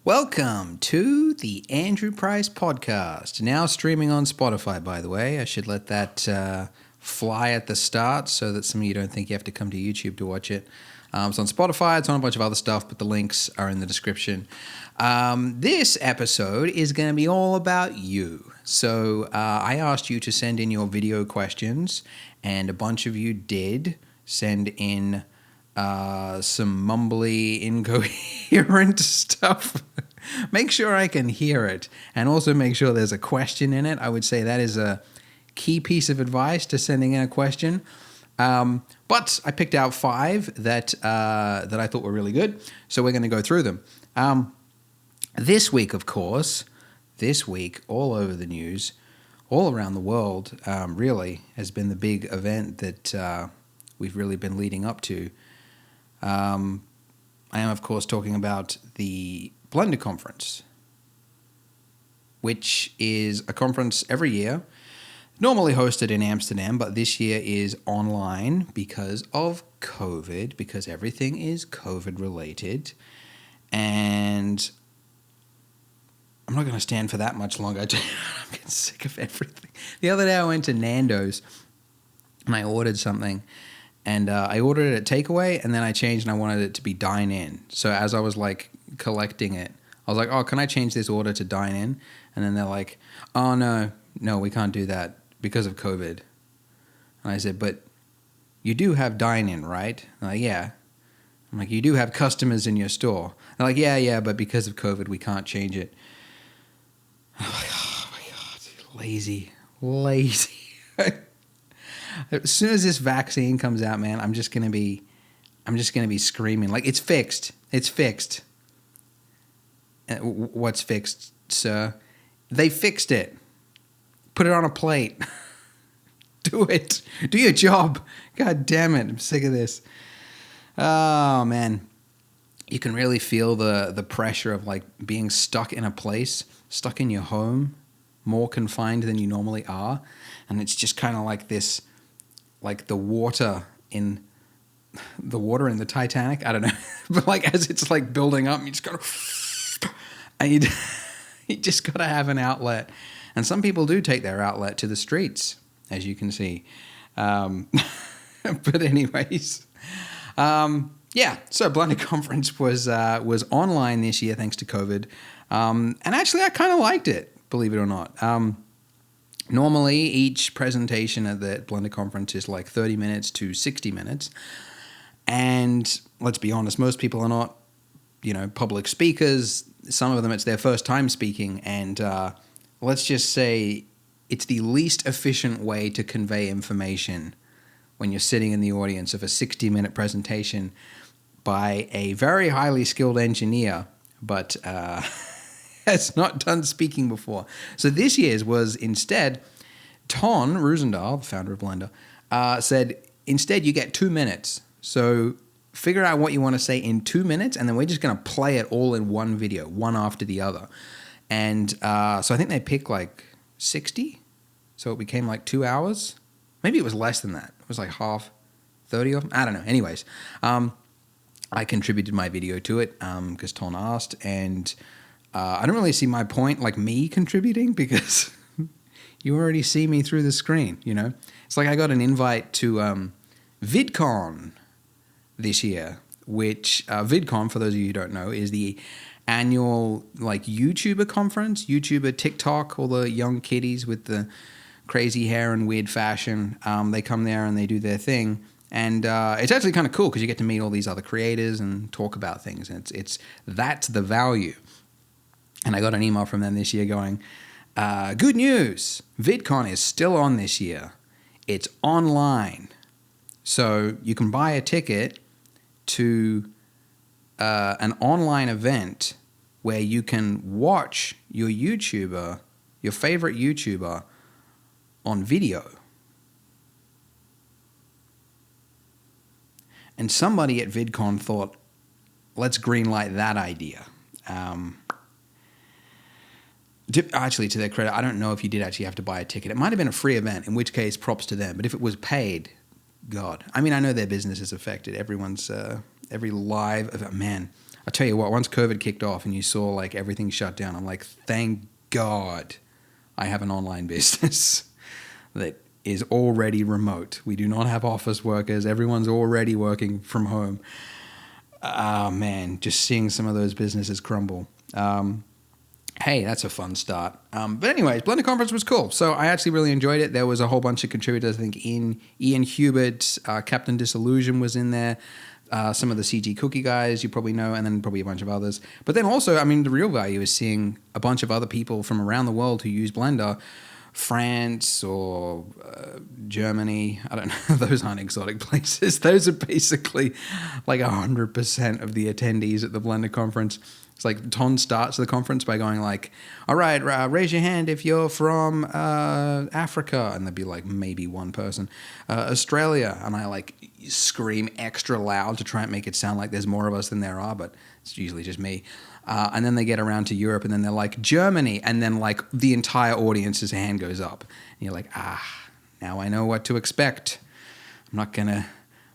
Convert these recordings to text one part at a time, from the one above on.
Welcome to the Andrew Price Podcast, now streaming on Spotify, by the way. I should let that fly at the start so that some of you don't think you have to come to YouTube to watch it. It's on Spotify, it's on a bunch of other stuff, but the links are in the description. This episode is going to be all about you. So I asked you to send in your video questions, and a bunch of you did send in some mumbly, incoherent stuff. Make sure I can hear it, and also make sure there's a question in it. I would say that is a key piece of advice to sending in a question. But I picked out 5 that I thought were really good, so we're going to go through them. This week, of course, all over the news, all around the world, really, has been the big event that we've really been leading up to. I am, of course, talking about the Blender Conference, which is a conference every year, normally hosted in Amsterdam, but this year is online because of COVID, because everything is COVID-related, and I'm not going to stand for that much longer. I'm getting sick of everything. The other day I went to Nando's, and I ordered something. And I ordered it at takeaway, and then I changed and I wanted it to be dine-in. So as I was like collecting it, I was like, oh, can I change this order to dine-in? And then they're like, oh, no, we can't do that because of COVID. And I said, but you do have dine-in, right? And like, yeah. I'm like, you do have customers in your store. They're like, yeah, but because of COVID, we can't change it. I'm like, oh my God, lazy. As soon as this vaccine comes out, man, I'm just gonna be screaming like it's fixed. It's fixed. What's fixed, sir? They fixed it. Put it on a plate. Do it. Do your job. God damn it! I'm sick of this. Oh man, you can really feel the pressure of like being stuck in a place, stuck in your home, more confined than you normally are, and it's just kind of like this. Like the water in the Titanic, I don't know, but like as it's like building up, you just gotta, and you just gotta have an outlet. And some people do take their outlet to the streets, as you can see. But anyways, yeah. So Blender Conference was online this year thanks to COVID, and actually I kind of liked it, believe it or not. Normally, each presentation at the Blender Conference is like 30 minutes to 60 minutes. And let's be honest, most people are not, public speakers. Some of them, it's their first time speaking. And let's just say it's the least efficient way to convey information when you're sitting in the audience of a 60-minute presentation by a very highly skilled engineer, but has not done speaking before. So this year's was instead, Ton Roosendaal, the founder of Blender, said, instead you get 2 minutes. So figure out what you want to say in 2 minutes, and then we're just going to play it all in one video, one after the other. And so I think they picked like 60, so it became like 2 hours. Maybe it was less than that. It was like half, 30 of them. I don't know. Anyways, I contributed my video to it because Ton asked, and I don't really see my point, like me contributing, because you already see me through the screen, It's like I got an invite to VidCon this year, which VidCon, for those of you who don't know, is the annual like YouTuber conference, YouTuber, TikTok, all the young kiddies with the crazy hair and weird fashion. They come there and they do their thing. And it's actually kind of cool because you get to meet all these other creators and talk about things. And that's the value. And I got an email from them this year going, good news, VidCon is still on this year. It's online. So you can buy a ticket to an online event where you can watch your favorite YouTuber on video. And somebody at VidCon thought, let's greenlight that idea. Actually, to their credit, I don't know if you did actually have to buy a ticket. It might have been a free event, in which case, props to them. But if it was paid, God. I mean, I know their business is affected. Everyone's, every live event, man. I tell you what, once COVID kicked off and you saw like everything shut down, I'm like, thank God I have an online business that is already remote. We do not have office workers. Everyone's already working from home. Ah, man, just seeing some of those businesses crumble. Hey, that's a fun start. But anyways, Blender Conference was cool. So I actually really enjoyed it. There was a whole bunch of contributors. I think Ian Hubert, Captain Disillusion was in there. Some of the CG Cookie guys you probably know, and then probably a bunch of others. But then also, I mean, the real value is seeing a bunch of other people from around the world who use Blender. France or Germany, I don't know, those aren't exotic places. Those are basically like 100% of the attendees at the Blender conference. It's like Ton starts the conference by going like, all right, raise your hand if you're from Africa. And there'd be like maybe one person. Australia. And I like scream extra loud to try and make it sound like there's more of us than there are, but it's usually just me. And then they get around to Europe and then they're like, Germany. And then like the entire audience's hand goes up. And you're like, now I know what to expect. I'm not going to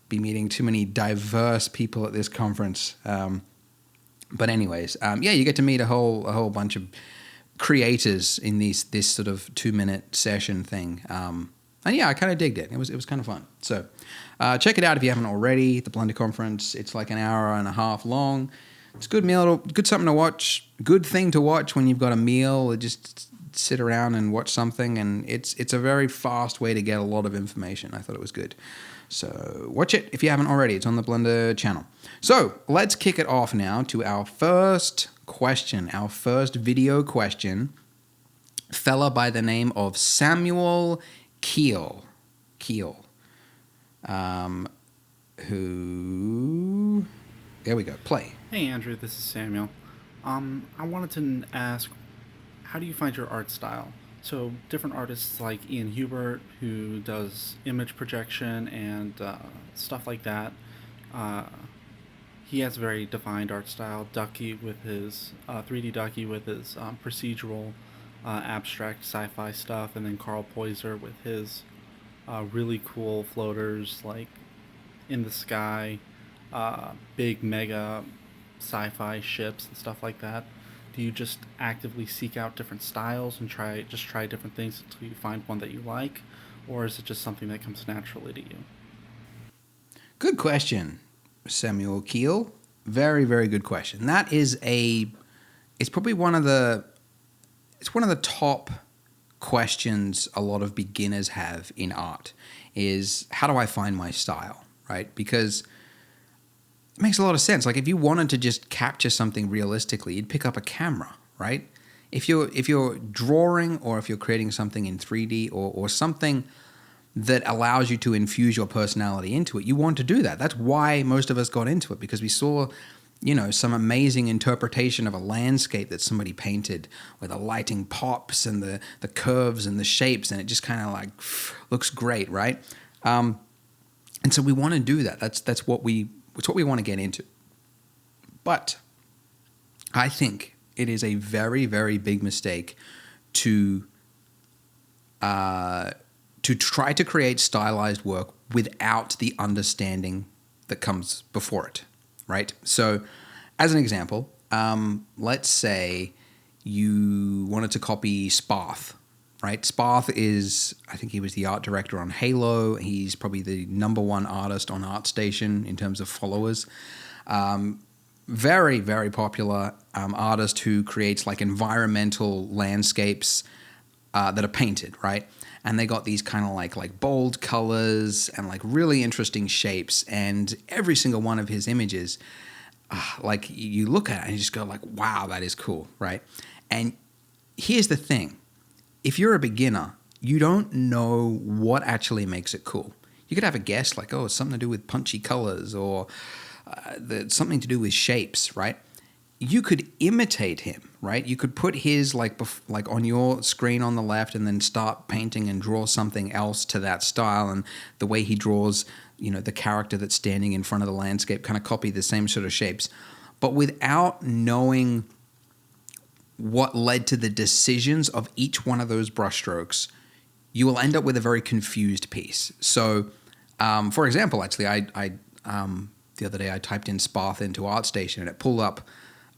be meeting too many diverse people at this conference. But anyways, you get to meet a whole bunch of creators in this sort of 2-minute session thing. And yeah, I kind of digged it. It was kind of fun. So check it out if you haven't already. The Blender Conference. It's like an hour and a half long. It's a good meal, good something to watch. Good thing to watch when you've got a meal. Or just sit around and watch something. And it's a very fast way to get a lot of information. I thought it was good. So watch it if you haven't already. It's on the Blender channel. So let's kick it off now to our first question, our first video question. Fella by the name of Samuel Keel. Who... There we go. Play. Hey Andrew, this is Samuel. I wanted to ask, how do you find your art style? So different artists like Ian Hubert, who does image projection and stuff like that. He has a very defined art style. Ducky with his 3D Ducky with his procedural, abstract sci-fi stuff, and then Carl Poiser with his really cool floaters like in the sky, big mega sci-fi ships and stuff like that. Do you just actively seek out different styles and try different things until you find one that you like, or is it just something that comes naturally to you? Good question, Samuel Keel. Very, very good question. That is it's probably one of the top questions a lot of beginners have in art is, how do I find my style, right? Because it makes a lot of sense. Like if you wanted to just capture something realistically, you'd pick up a camera, right? If you're drawing or if you're creating something in 3D or something that allows you to infuse your personality into it, you want to do that. That's why most of us got into it, because we saw, some amazing interpretation of a landscape that somebody painted where the lighting pops and the curves and the shapes, and it just kind of like looks great, right? And so we want to do that. That's what we want to get into. But I think it is a very, very big mistake to try to create stylized work without the understanding that comes before it, right? So as an example, let's say you wanted to copy Sparth, right? Sparth is, I think he was the art director on Halo. He's probably the #1 artist on ArtStation in terms of followers. Very, very popular artist who creates like environmental landscapes that are painted, right? And they got these kind of like bold colors and like really interesting shapes. And every single one of his images, like you look at it and you just go like, wow, that is cool, right? And here's the thing. If you're a beginner, you don't know what actually makes it cool. You could have a guess like, oh, it's something to do with punchy colors or something to do with shapes, right? You could imitate him, right? You could put his like on your screen on the left and then start painting and draw something else to that style. And the way he draws, the character that's standing in front of the landscape, kind of copy the same sort of shapes. But without knowing what led to the decisions of each one of those brushstrokes, you will end up with a very confused piece. So, for example, actually, I the other day I typed in Sparth into ArtStation and it pulled up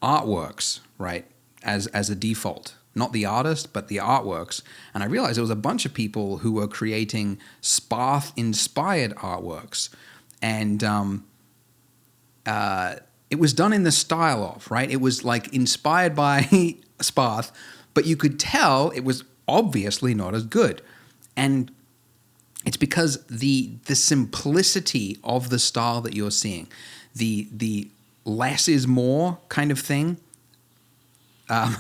artworks, right, as a default. Not the artist, but the artworks. And I realized there was a bunch of people who were creating Sparth-inspired artworks. And it was done in the style of, right? It was like inspired by Sparth, but you could tell it was obviously not as good. And it's because the simplicity of the style that you're seeing, the less is more kind of thing,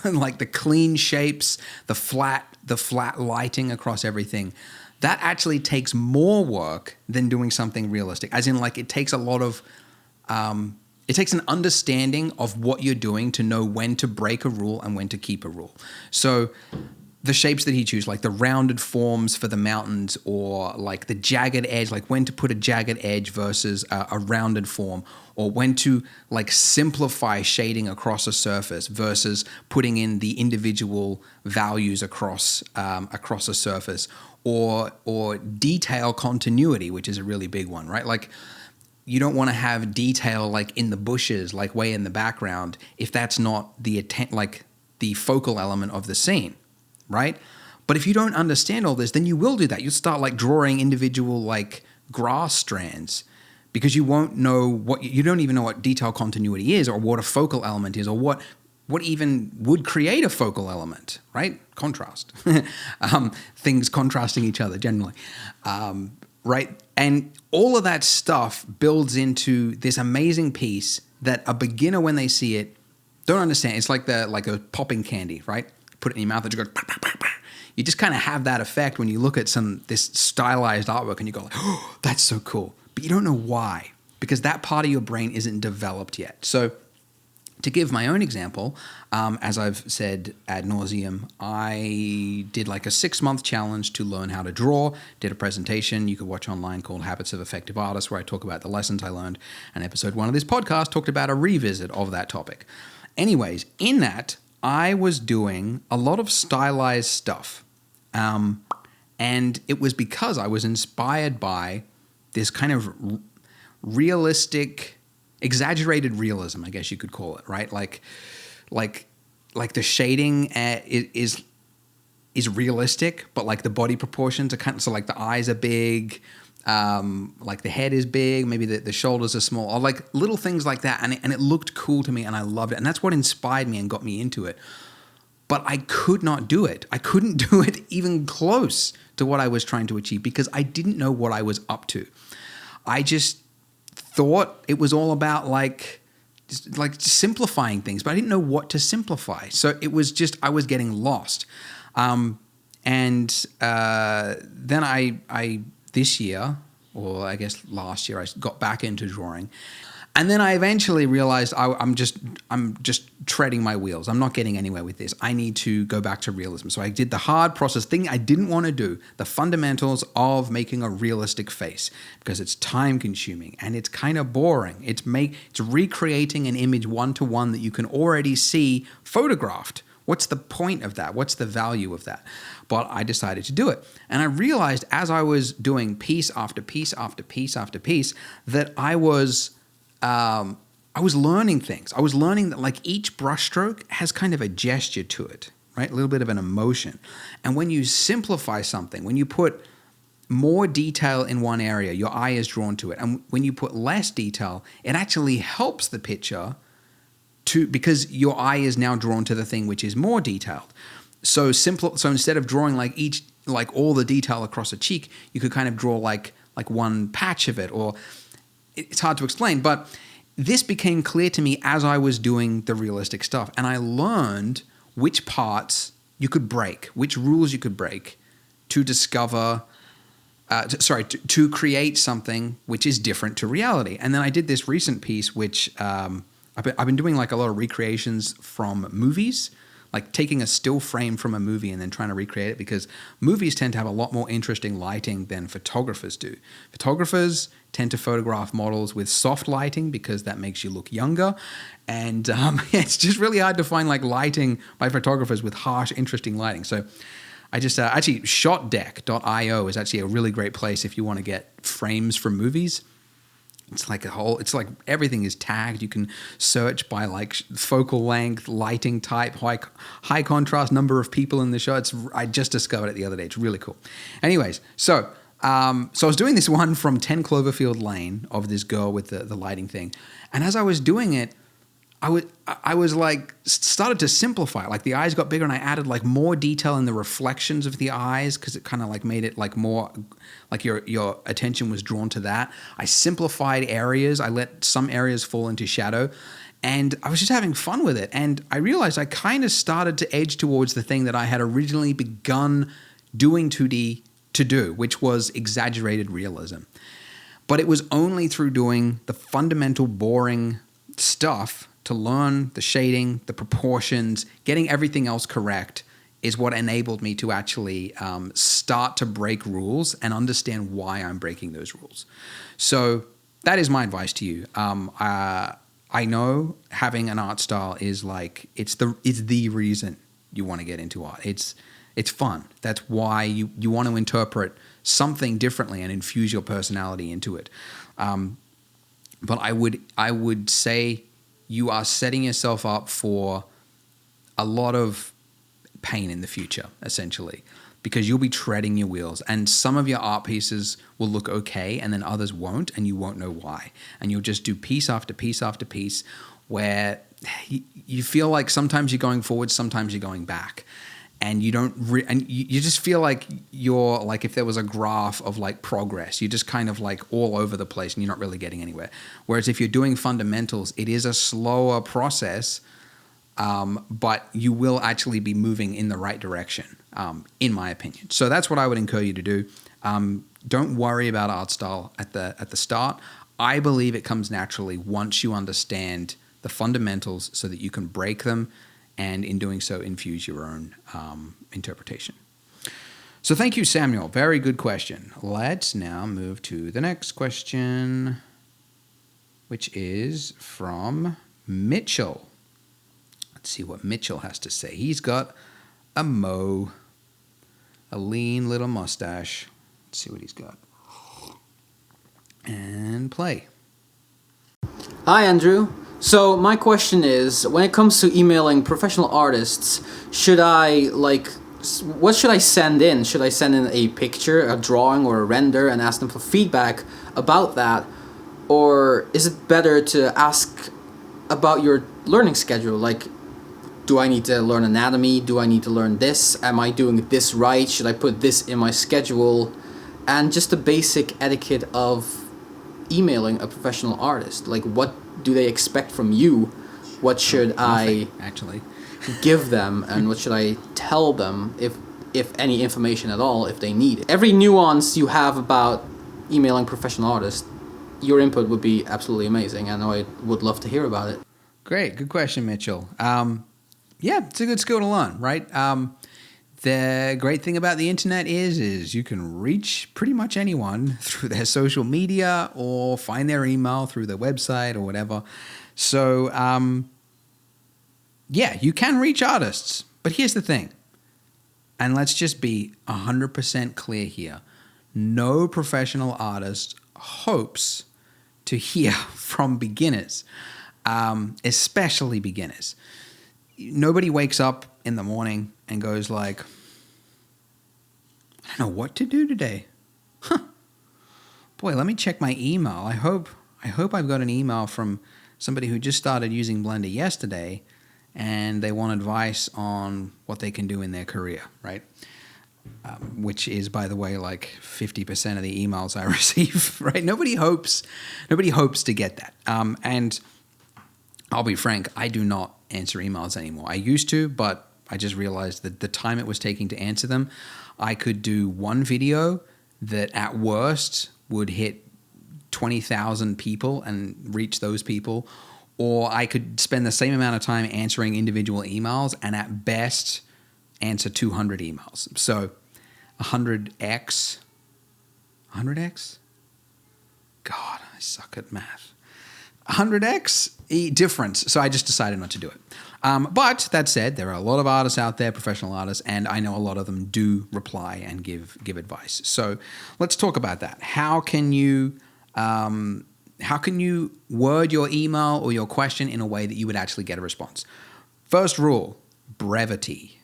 like the clean shapes, the flat lighting across everything, that actually takes more work than doing something realistic. As in, like, it takes a lot of, it takes an understanding of what you're doing to know when to break a rule and when to keep a rule. So the shapes that he chose, like the rounded forms for the mountains, or like the jagged edge, like when to put a jagged edge versus a rounded form, or when to like simplify shading across a surface versus putting in the individual values across a surface, or detail continuity, which is a really big one, right? Like, you don't want to have detail like in the bushes, like way in the background, if that's not the focal element of the scene, right? But if you don't understand all this, then you will do that. You'll start like drawing individual like grass strands, because you won't know you don't even know what detail continuity is, or what a focal element is, or what even would create a focal element, right? Contrast. Things contrasting each other generally, right? And all of that stuff builds into this amazing piece that a beginner, when they see it, don't understand. It's like a popping candy, right? Put it in your mouth and you go, bah, bah, bah, bah. You just kind of have that effect when you look at this stylized artwork and you go like, oh, that's so cool. But you don't know why, because that part of your brain isn't developed yet. So to give my own example, as I've said ad nauseum, I did like a 6-month challenge to learn how to draw, did a presentation you could watch online called Habits of Effective Artists, where I talk about the lessons I learned, and episode 1 of this podcast talked about a revisit of that topic. Anyways, in that, I was doing a lot of stylized stuff, and it was because I was inspired by this kind of realistic, exaggerated realism, I guess you could call it, right? Like the shading is realistic, but like the body proportions are kind of, so like the eyes are big, like the head is big, maybe the shoulders are small, or like little things like that, and it looked cool to me, and I loved it, and that's what inspired me and got me into it. But I could not do it. I couldn't do it even close to what I was trying to achieve, because I didn't know what I was up to. I just thought it was all about like simplifying things, but I didn't know what to simplify. So it was just, I was getting lost. Then I this year, or I guess last year, I got back into drawing. And then I eventually realized I'm just treading my wheels. I'm not getting anywhere with this. I need to go back to realism. So I did the hard process thing I didn't want to do, the fundamentals of making a realistic face, because it's time consuming and it's kind of boring. It's recreating an image one-to-one that you can already see photographed. What's the point of that? What's the value of that? But I decided to do it. And I realized as I was doing piece after piece after piece after piece that I was learning things. I was learning that like each brushstroke has kind of a gesture to it, right? A little bit of an emotion. And when you simplify something, when you put more detail in one area, your eye is drawn to it. And when you put less detail, it actually helps the picture because your eye is now drawn to the thing which is more detailed. So instead of drawing like all the detail across a cheek, you could kind of draw like one patch of it, or it's hard to explain, but this became clear to me as I was doing the realistic stuff. And I learned which parts you could break, which rules you could break to discover, to create something which is different to reality. And then I did this recent piece, which I've been doing like a lot of recreations from movies, like taking a still frame from a movie and then trying to recreate it, because movies tend to have a lot more interesting lighting than photographers do. Photographers tend to photograph models with soft lighting because that makes you look younger. And it's just really hard to find like lighting by photographers with harsh, interesting lighting. So I just actually shotdeck.io is actually a really great place if you want to get frames from movies. It's like it's like everything is tagged. You can search by like focal length, lighting type, high contrast, number of people in the shot. I just discovered it the other day. It's really cool. Anyways, so I was doing this one from 10 Cloverfield Lane of this girl with the lighting thing. And as I was doing it, I was like, started to simplify. Like the eyes got bigger, and I added like more detail in the reflections of the eyes, because it kind of like made it like more, like your attention was drawn to that. I simplified areas. I let some areas fall into shadow, and I was just having fun with it. And I realized I kind of started to edge towards the thing that I had originally begun doing 2D to do, which was exaggerated realism. But it was only through doing the fundamental boring stuff to learn the shading, the proportions, getting everything else correct is what enabled me to actually start to break rules and understand why I'm breaking those rules. So that is my advice to you. I know having an art style is like, it's the reason you want to get into art. It's fun. That's why you want to interpret something differently and infuse your personality into it. But I would say you are setting yourself up for a lot of pain in the future, essentially, because you'll be treading your wheels, and some of your art pieces will look okay and then others won't, and you won't know why. And you'll just do piece after piece after piece where you feel like sometimes you're going forward, sometimes you're going back. And you don't, and you just feel like you're like, if there was a graph of like progress, you're just kind of like all over the place and you're not really getting anywhere. Whereas if you're doing fundamentals, it is a slower process, but you will actually be moving in the right direction, in my opinion. So that's what I would encourage you to do. Don't worry about art style at the start. I believe it comes naturally once you understand the fundamentals so that you can break them, and in doing so, infuse your own interpretation. So thank you, Samuel. Very good question. Let's now move to the next question, which is from Mitchell. Let's see what Mitchell has to say. He's got a lean little mustache. Let's see what he's got. And play. Hi, Andrew. So my question is, when it comes to emailing professional artists, what should I send in? Should I send in a picture, a drawing, or a render and ask them for feedback about that? Or is it better to ask about your learning schedule? Like, do I need to learn anatomy? Do I need to learn this? Am I doing this right? Should I put this in my schedule? And just the basic etiquette of emailing a professional artist. Like, what do they expect from you? What should I actually give them, and what should I tell them, if any information at all, if they need it? Every nuance you have about emailing professional artists, your input would be absolutely amazing. I know I would love to hear about it. Great. Good question, Mitchell. Yeah, it's a good skill to learn, right? The great thing about the internet is you can reach pretty much anyone through their social media or find their email through their website or whatever. So, yeah, you can reach artists. But here's the thing, and let's just be 100% clear here. No professional artist hopes to hear from beginners, especially beginners. Nobody wakes up in the morning and goes like, I don't know what to do today. Boy, let me check my email. I hope I've got an email from somebody who just started using Blender yesterday and they want advice on what they can do in their career, right? Which is, by the way, like 50% of the emails I receive, right? Nobody hopes to get that. And I'll be frank, I do not answer emails anymore. I used to, but I just realized that the time it was taking to answer them, I could do one video that at worst would hit 20,000 people and reach those people, or I could spend the same amount of time answering individual emails and at best answer 200 emails. So 100x? God, I suck at math. 100x difference. So I just decided not to do it. But that said, there are a lot of artists out there, professional artists, and I know a lot of them do reply and give advice. So let's talk about that. How can you how can you word your email or your question in a way that you would actually get a response? First rule, brevity.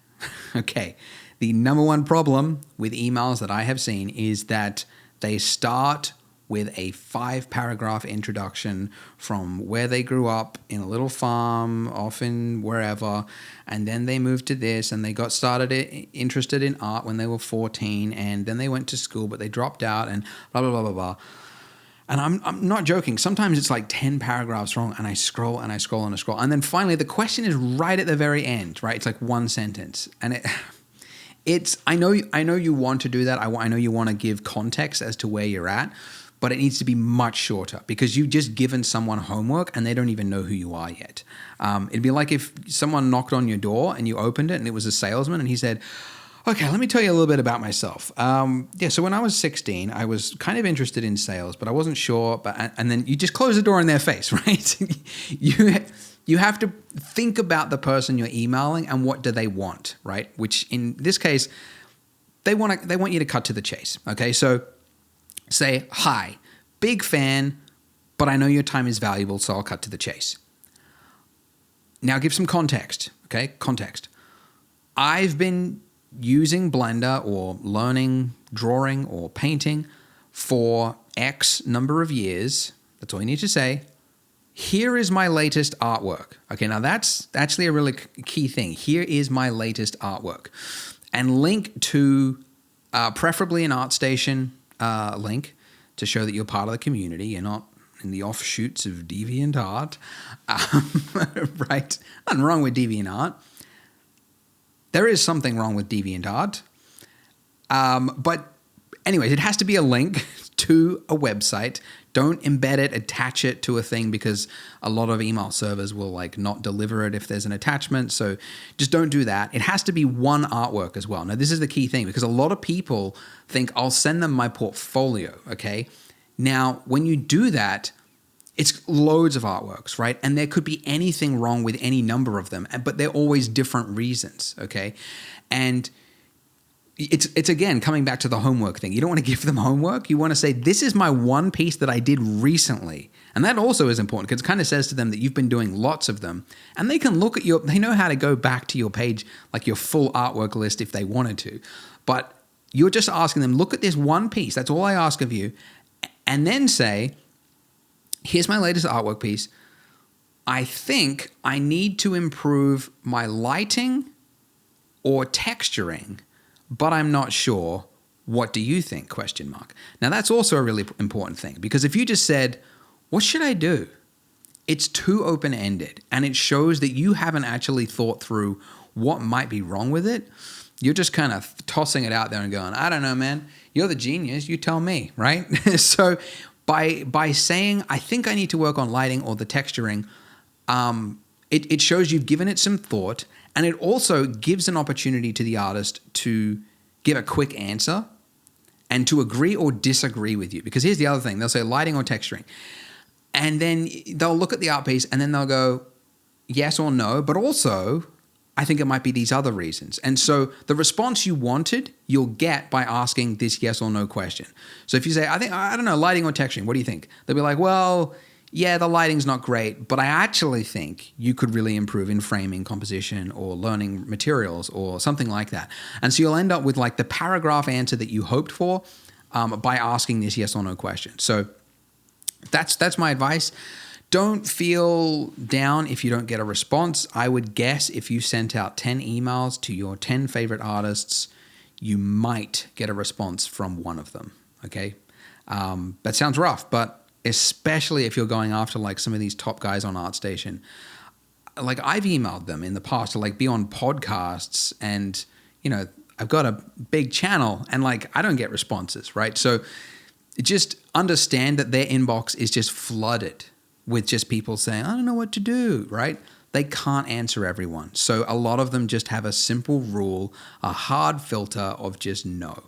Okay, the number one problem with emails that I have seen is that they start with a 5-paragraph introduction from where they grew up in a little farm, often wherever, and then they moved to this, and they got interested in art when they were 14, and then they went to school, but they dropped out, and blah, blah, blah, blah, blah. And I'm not joking. Sometimes it's like 10 paragraphs long, and I scroll and I scroll and I scroll. And then finally, the question is right at the very end, right? It's like one sentence. And I know you want to do that. I know you want to give context as to where you're at, but it needs to be much shorter because you've just given someone homework and they don't even know who you are yet. It'd be like if someone knocked on your door and you opened it and it was a salesman and he said, okay, let me tell you a little bit about myself. So when I was 16, I was kind of interested in sales, but I wasn't sure. And then you just close the door in their face, right? You have to think about the person you're emailing and what do they want, right? Which in this case, they want you to cut to the chase. Okay, so say, hi, big fan, but I know your time is valuable, so I'll cut to the chase. Now give some context, okay? Context. I've been using Blender or learning drawing or painting for X number of years. That's all you need to say. Here is my latest artwork. Okay, now that's actually a really key thing. Here is my latest artwork. And link to preferably an ArtStation link to show that you're part of the community. You're not in the offshoots of DeviantArt. Right? Nothing wrong with DeviantArt. There is something wrong with DeviantArt. But anyways, it has to be a link to a website. Don't embed it, attach it to a thing because a lot of email servers will like not deliver it if there's an attachment. So just don't do that. It has to be one artwork as well. Now, this is the key thing because a lot of people think I'll send them my portfolio, okay? Now, when you do that, it's loads of artworks, right? And there could be anything wrong with any number of them, but they're always different reasons, okay? And it's again, coming back to the homework thing. You don't want to give them homework. You want to say, this is my one piece that I did recently. And that also is important because it kind of says to them that you've been doing lots of them. And they can look at they know how to go back to your page, like your full artwork list if they wanted to. But you're just asking them, look at this one piece. That's all I ask of you. And then say, here's my latest artwork piece. I think I need to improve my lighting or texturing, but I'm not sure. What do you think? ? Now that's also a really important thing because if you just said, what should I do? It's too open-ended and it shows that you haven't actually thought through what might be wrong with it. You're just kind of tossing it out there and going, I don't know, man. You're the genius. You tell me, right? So by saying, I think I need to work on lighting or the texturing, it shows you've given it some thought. And it also gives an opportunity to the artist to give a quick answer and to agree or disagree with you. Because here's the other thing. They'll say lighting or texturing. And then they'll look at the art piece and then they'll go yes or no. But also, I think it might be these other reasons. And so the response you wanted, you'll get by asking this yes or no question. So if you say, I don't know, lighting or texturing, what do you think? They'll be like, well, yeah, the lighting's not great, but I actually think you could really improve in framing, composition, or learning materials, or something like that. And so you'll end up with like the paragraph answer that you hoped for by asking this yes or no question. So that's my advice. Don't feel down if you don't get a response. I would guess if you sent out 10 emails to your 10 favorite artists, you might get a response from one of them, okay? That sounds rough, but especially if you're going after like some of these top guys on ArtStation. Like I've emailed them in the past to like be on podcasts and, you know, I've got a big channel and like I don't get responses, right? So just understand that their inbox is just flooded with just people saying, I don't know what to do, right? They can't answer everyone. So a lot of them just have a simple rule, a hard filter of just no.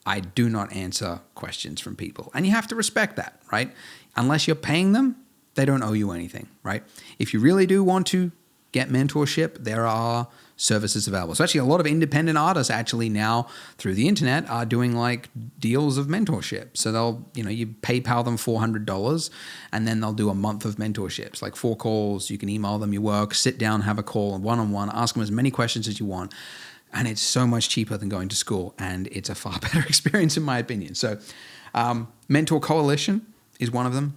I do not answer questions from people. And you have to respect that, right? Unless you're paying them, they don't owe you anything, right? If you really do want to get mentorship, there are services available. So actually, a lot of independent artists actually now through the internet are doing like deals of mentorship. So they'll, you PayPal them $400, and then they'll do a month of mentorships, like 4 calls. You can email them your work, sit down, have a call, one-on-one, ask them as many questions as you want. And it's so much cheaper than going to school, and it's a far better experience in my opinion. So Mentor Coalition is one of them,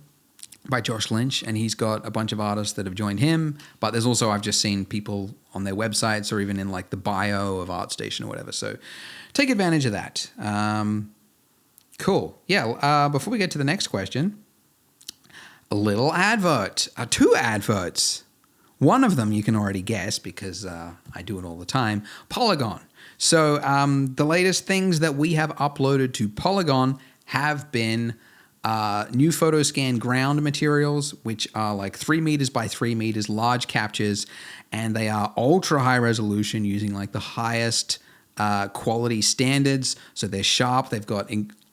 by Josh Lynch, and he's got a bunch of artists that have joined him. But there's also, I've just seen people on their websites or even in like the bio of ArtStation or whatever. So take advantage of that. Cool. Yeah. Before we get to the next question, a little advert, 2 adverts. One of them you can already guess because I do it all the time. Polygon. So the latest things that we have uploaded to Polygon have been new Photoscan ground materials, which are like 3 meters by 3 meters, large captures, and they are ultra high resolution using like the highest quality standards. So they're sharp. They've got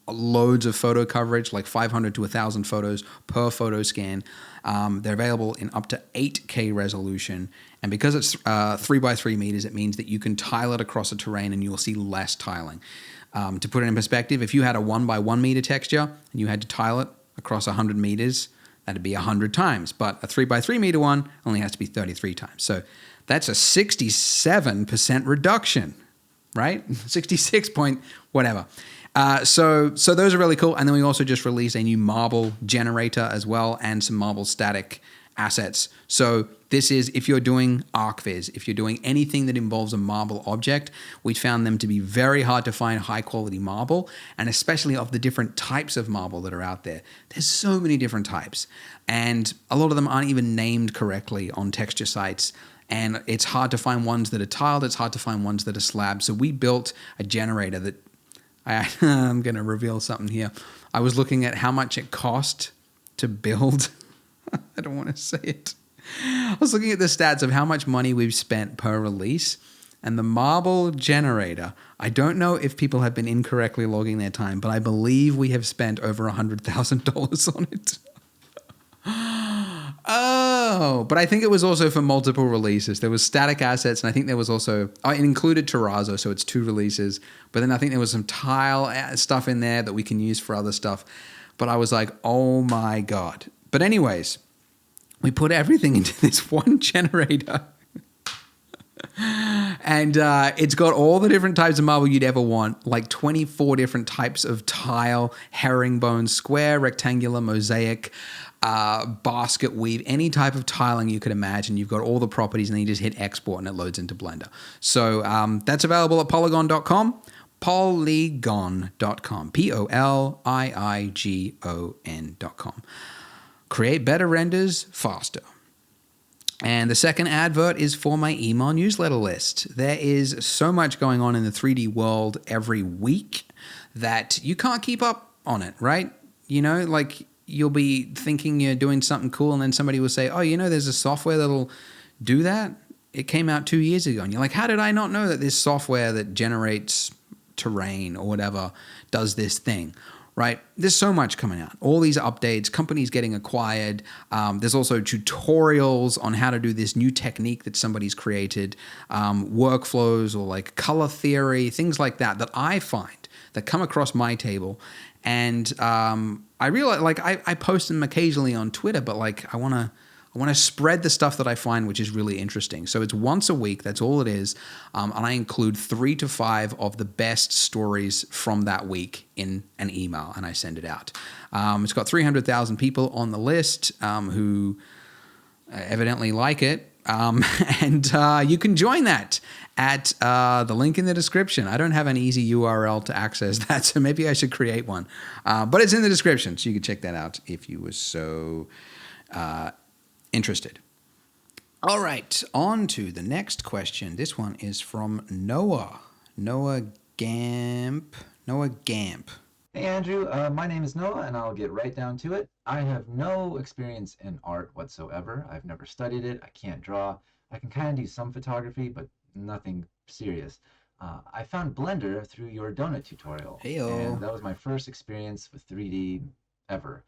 loads of photo coverage, like 500 to 1,000 photos per Photoscan. They're available in up to 8K resolution. And because it's 3 by 3 meters, it means that you can tile it across a terrain and you'll see less tiling. To put it in perspective, if you had a 1 by 1 meter texture and you had to tile it across 100 meters, that'd be 100 times. But a 3 by 3 meter one only has to be 33 times. So that's a 67% reduction, right? 66 point whatever. So those are really cool. And then we also just released a new marble generator as well and some marble static assets. So this is if you're doing ArcViz, if you're doing anything that involves a marble object, we found them to be very hard to find high quality marble, and especially of the different types of marble that are out there. There's so many different types, and a lot of them aren't even named correctly on texture sites. And it's hard to find ones that are tiled. It's hard to find ones that are slabs. So we built a generator that I'm going to reveal something here. I was looking at how much it cost to build. I don't want to say it. I was looking at the stats of how much money we've spent per release, and the marble generator, I don't know if people have been incorrectly logging their time, but I believe we have spent over $100,000 on it. Oh, but I think it was also for multiple releases. There was static assets, and I think there was also, it included Terrazzo, so it's 2 releases. But then I think there was some tile stuff in there that we can use for other stuff. But I was like, oh my God. But anyways, we put everything into this one generator. And it's got all the different types of marble you'd ever want, like 24 different types of tile, herringbone, square, rectangular, mosaic, basket weave, any type of tiling you could imagine. You've got all the properties, and then you just hit export and it loads into Blender. So that's available at polygon.com. Polygon.com. Poliigon.com. Create better renders faster. And the second advert is for my email newsletter list. There is so much going on in the 3D world every week that you can't keep up on it, right? Like you'll be thinking you're doing something cool, and then somebody will say, oh, there's a software that'll do that. It came out 2 years ago. And you're like, how did I not know that this software that generates terrain or whatever does this thing? Right? There's so much coming out. All these updates, companies getting acquired. There's also tutorials on how to do this new technique that somebody's created, workflows or like color theory, things like that I find that come across my table. And I realize, like, I post them occasionally on Twitter, but like I want to spread the stuff that I find which is really interesting. So it's once a week, that's all it is. And I include 3 to 5 of the best stories from that week in an email, and I send it out. It's got 300,000 people on the list who evidently like it. And you can join that at the link in the description. I don't have an easy URL to access that, so maybe I should create one. But it's in the description, so you can check that out if you were so interested. All right, on to the next question. This one is from Noah. Noah Gamp. Hey Andrew, my name is Noah, and I'll get right down to it. I have no experience in art whatsoever. I've never studied it. I can't draw. I can kind of do some photography, but nothing serious. I found Blender through your donut tutorial. Heyo. And that was my first experience with 3D ever.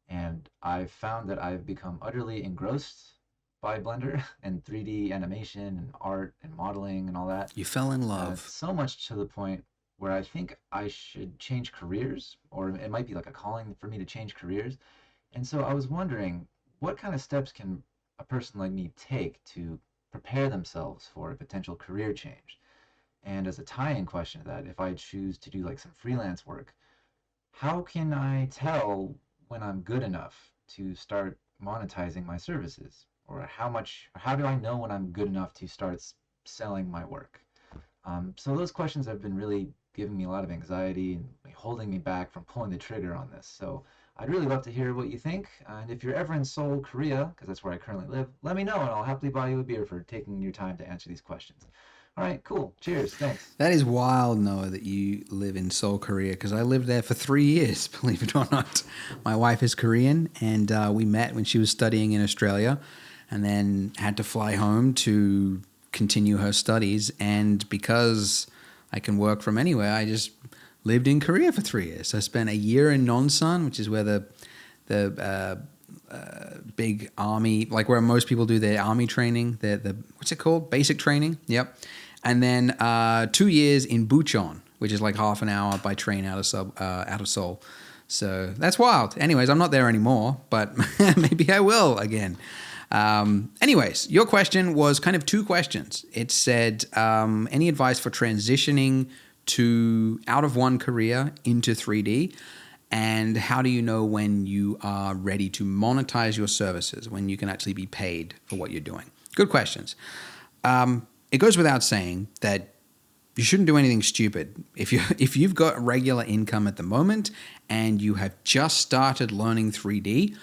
And I've found that I've become utterly engrossed by Blender and 3D animation and art and modeling and all that. You fell in love. So much to the point where I think I should change careers, or it might be like a calling for me to change careers. And so I was wondering, what kind of steps can a person like me take to prepare themselves for a potential career change? And as a tie-in question to that, if I choose to do like some freelance work, how can I tell when I'm good enough to start monetizing my services? Or how do I know when I'm good enough to start selling my work? So those questions have been really giving me a lot of anxiety and holding me back from pulling the trigger on this. So I'd really love to hear what you think. And if you're ever in Seoul, Korea, because that's where I currently live, let me know and I'll happily buy you a beer for taking your time to answer these questions. All right, cool. Cheers. Thanks. That is wild, Noah, that you live in Seoul, Korea, because I lived there for 3 years, believe it or not. My wife is Korean, and we met when she was studying in Australia and then had to fly home to continue her studies. And because I can work from anywhere, I just lived in Korea for 3 years. So I spent a year in Nonsan, which is where the big army, like where most people do their army training, the what's it called? Basic training. Yep. And then 2 years in Bucheon, which is like half an hour by train out of Seoul. So that's wild. Anyways, I'm not there anymore, but maybe I will again. Anyways, your question was kind of two questions. It said, any advice for transitioning out of one career into 3D? And how do you know when you are ready to monetize your services, when you can actually be paid for what you're doing? Good questions. It goes without saying that you shouldn't do anything stupid. If you've got regular income at the moment and you have just started learning 3D,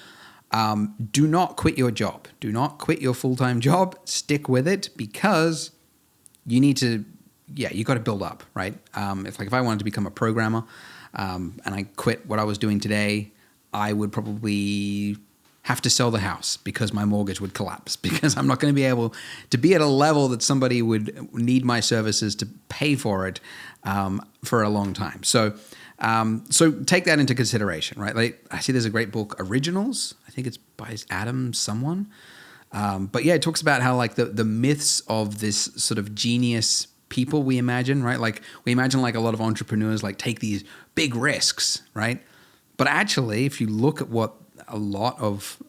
do not quit your job. Do not quit your full-time job. Stick with it, because you need to, you got to build up, right? If I wanted to become a programmer, and I quit what I was doing today, I would probably have to sell the house because my mortgage would collapse, because I'm not going to be able to be at a level that somebody would need my services to pay for it for a long time. So take that into consideration, right? Like, I see there's a great book, Originals. I think it's by Adam someone. But yeah, it talks about how like the myths of this sort of genius people we imagine, right? Like we imagine like a lot of entrepreneurs like take these big risks, right? But actually, if you look at what a lot of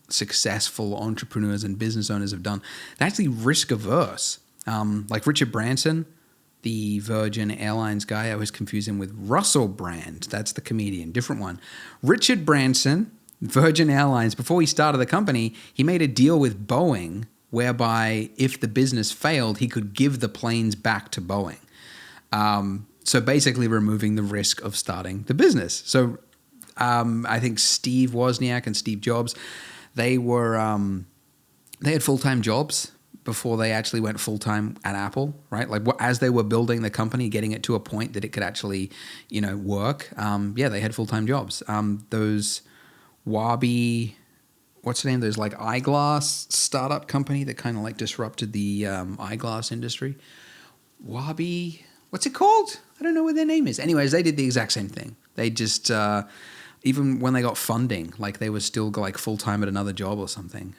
successful entrepreneurs and business owners have done, they're actually risk averse. Like Richard Branson, the Virgin Airlines guy, I always confuse him with Russell Brand. That's the comedian, different one. Richard Branson, Virgin Airlines, before he started the company, he made a deal with Boeing whereby if the business failed, he could give the planes back to Boeing. So basically removing the risk of starting the business. So I think Steve Wozniak and Steve Jobs, they had full-time jobs before they actually went full-time at Apple, right? Like as they were building the company, getting it to a point that it could actually, work. They had full-time jobs. Those Wabi, what's the name? There's like eyeglass startup company that kind of like disrupted the eyeglass industry. Wabi, what's it called? I don't know what their name is. Anyways, they did the exact same thing. They just, even when they got funding, like they were still like full-time at another job or something.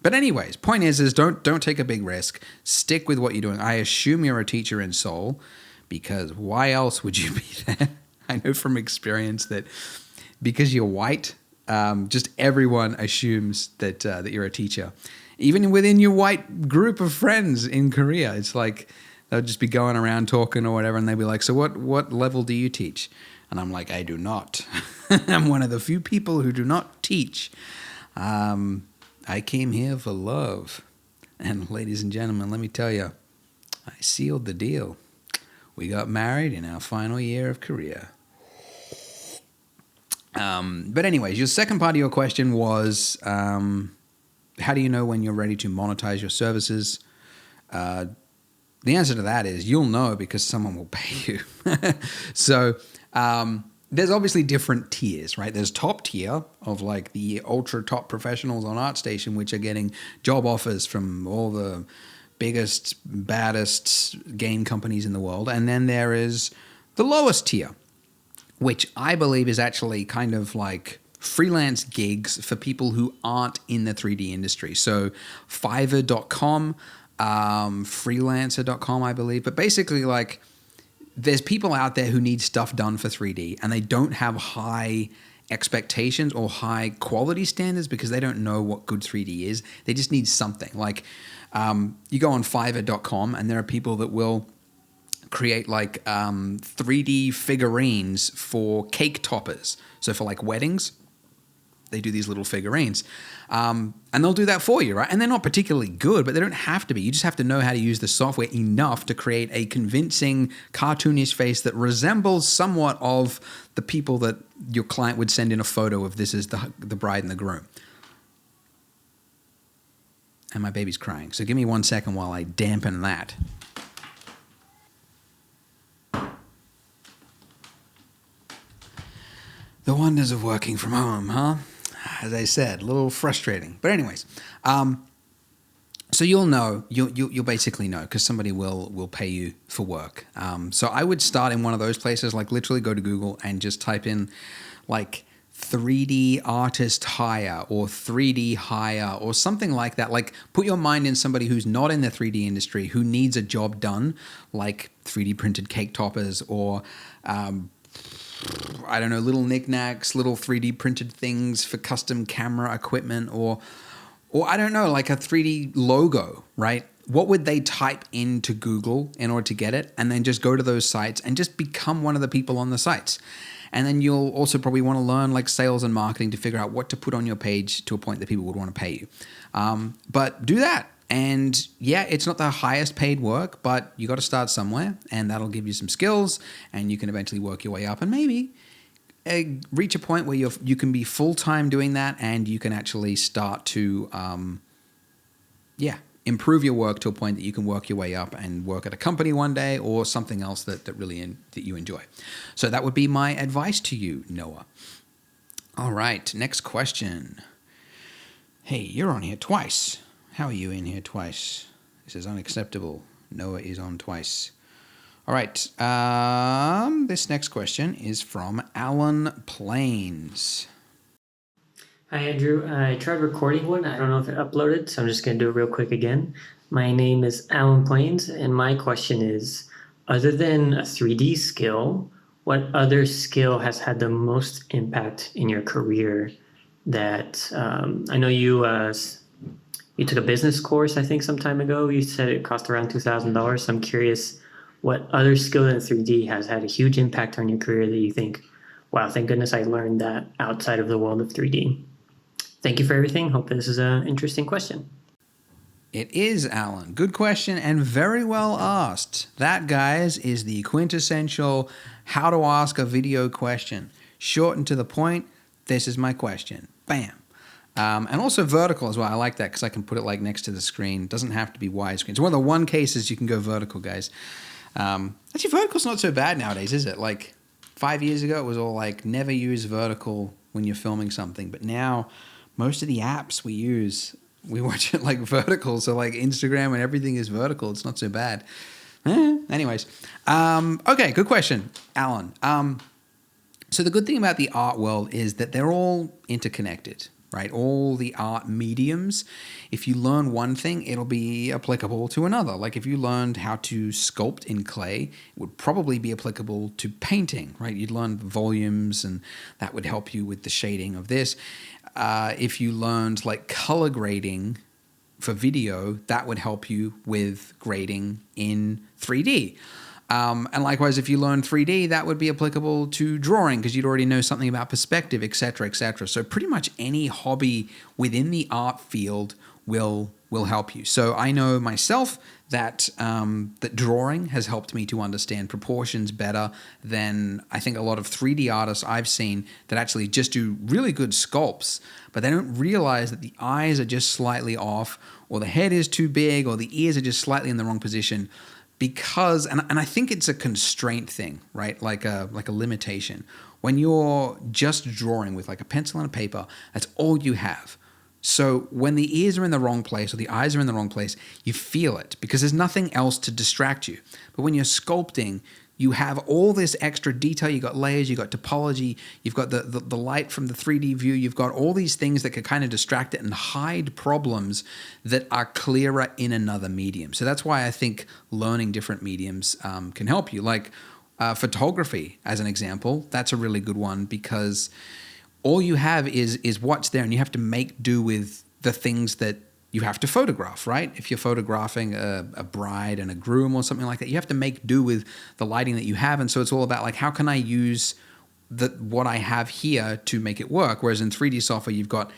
But anyways, point is don't take a big risk. Stick with what you're doing. I assume you're a teacher in Seoul, because why else would you be there? I know from experience that because you're white, just everyone assumes that you're a teacher. Even within your white group of friends in Korea, it's like they'll just be going around talking or whatever, and they'll be like, so what level do you teach? And I'm like, I do not. I'm one of the few people who do not teach. I came here for love. And ladies and gentlemen, let me tell you, I sealed the deal. We got married in our final year of Korea. But anyways, your second part of your question was, how do you know when you're ready to monetize your services? The answer to that is you'll know because someone will pay you. So there's obviously different tiers, right? There's top tier of like the ultra top professionals on ArtStation, which are getting job offers from all the biggest, baddest game companies in the world. And then there is the lowest tier, which I believe is actually kind of like freelance gigs for people who aren't in the 3D industry. So Fiverr.com, freelancer.com, I believe. But basically, like, there's people out there who need stuff done for 3D and they don't have high expectations or high quality standards because they don't know what good 3D is. They just need something. Like, you go on Fiverr.com and there are people that will create like 3D figurines for cake toppers. So for like weddings, they do these little figurines. And they'll do that for you, right? And they're not particularly good, but they don't have to be. You just have to know how to use the software enough to create a convincing cartoonish face that resembles somewhat of the people that your client would send in a photo of. This is the bride and the groom. And my baby's crying. So give me 1 second while I dampen that. The wonders of working from home, huh? As I said, a little frustrating. But anyways, so you'll know, you'll basically know because somebody will pay you for work. So I would start in one of those places, like literally go to Google and just type in like 3D artist hire or 3D hire or something like that. Like put your mind in somebody who's not in the 3D industry, who needs a job done, like 3D printed cake toppers or I don't know, little knickknacks, little 3D printed things for custom camera equipment or I don't know, like a 3D logo, right? What would they type into Google in order to get it? And then just go to those sites and just become one of the people on the sites. And then you'll also probably want to learn like sales and marketing to figure out what to put on your page to a point that people would want to pay you. But do that. And yeah, it's not the highest paid work, but you got to start somewhere and that'll give you some skills and you can eventually work your way up and maybe reach a point where you can be full-time doing that and you can actually start to, improve your work to a point that you can work your way up and work at a company one day or something else that you enjoy. So that would be my advice to you, Noah. All right, next question. Hey, you're on here twice. How are you in here twice? This is unacceptable. Noah is on twice. All right. This next question is from Alan Plains. Hi, Andrew. I tried recording one. I don't know if it uploaded, so I'm just going to do it real quick again. My name is Alan Plains, and my question is, other than a 3D skill, what other skill has had the most impact in your career that I know you took a business course, I think, some time ago. You said it cost around $2,000. So I'm curious what other skill in 3D has had a huge impact on your career that you think, wow, thank goodness I learned that outside of the world of 3D. Thank you for everything. Hope this is an interesting question. It is, Alan. Good question and very well asked. That, guys, is the quintessential how to ask a video question. Short and to the point, this is my question. Bam. And also vertical as well. I like that because I can put it like next to the screen. It doesn't have to be widescreen. It's one of the one cases you can go vertical, guys. Actually, vertical's not so bad nowadays, is it? Like 5 years ago, it was all like never use vertical when you're filming something. But now, most of the apps we use, we watch it like vertical. So like Instagram and everything is vertical. It's not so bad. Anyways. Okay, good question, Alan. So the good thing about the art world is that they're all interconnected. Right? All the art mediums, if you learn one thing, it'll be applicable to another. Like if you learned how to sculpt in clay, it would probably be applicable to painting, right? You'd learn volumes and that would help you with the shading of this. If you learned like color grading for video, that would help you with grading in 3D. And likewise, if you learn 3D, that would be applicable to drawing because you'd already know something about perspective, et cetera, et cetera. So pretty much any hobby within the art field will help you. So I know myself that that drawing has helped me to understand proportions better than I think a lot of 3D artists I've seen that actually just do really good sculpts, but they don't realize that the eyes are just slightly off or the head is too big or the ears are just slightly in the wrong position. Because, and I think it's a constraint thing, right? Like a limitation. When you're just drawing with like a pencil and a paper, that's all you have. So when the ears are in the wrong place or the eyes are in the wrong place, you feel it because there's nothing else to distract you. But when you're sculpting, you have all this extra detail. You got layers, you got topology, you've got the light from the 3D view. You've got all these things that could kind of distract it and hide problems that are clearer in another medium. So that's why I think learning different mediums can help you. Like photography, as an example, that's a really good one, because all you have is what's there, and you have to make do with the things that you have to photograph, right? If you're photographing a bride and a groom or something like that, you have to make do with the lighting that you have. And so it's all about like, how can I use what I have here to make it work? Whereas in 3D software, you've got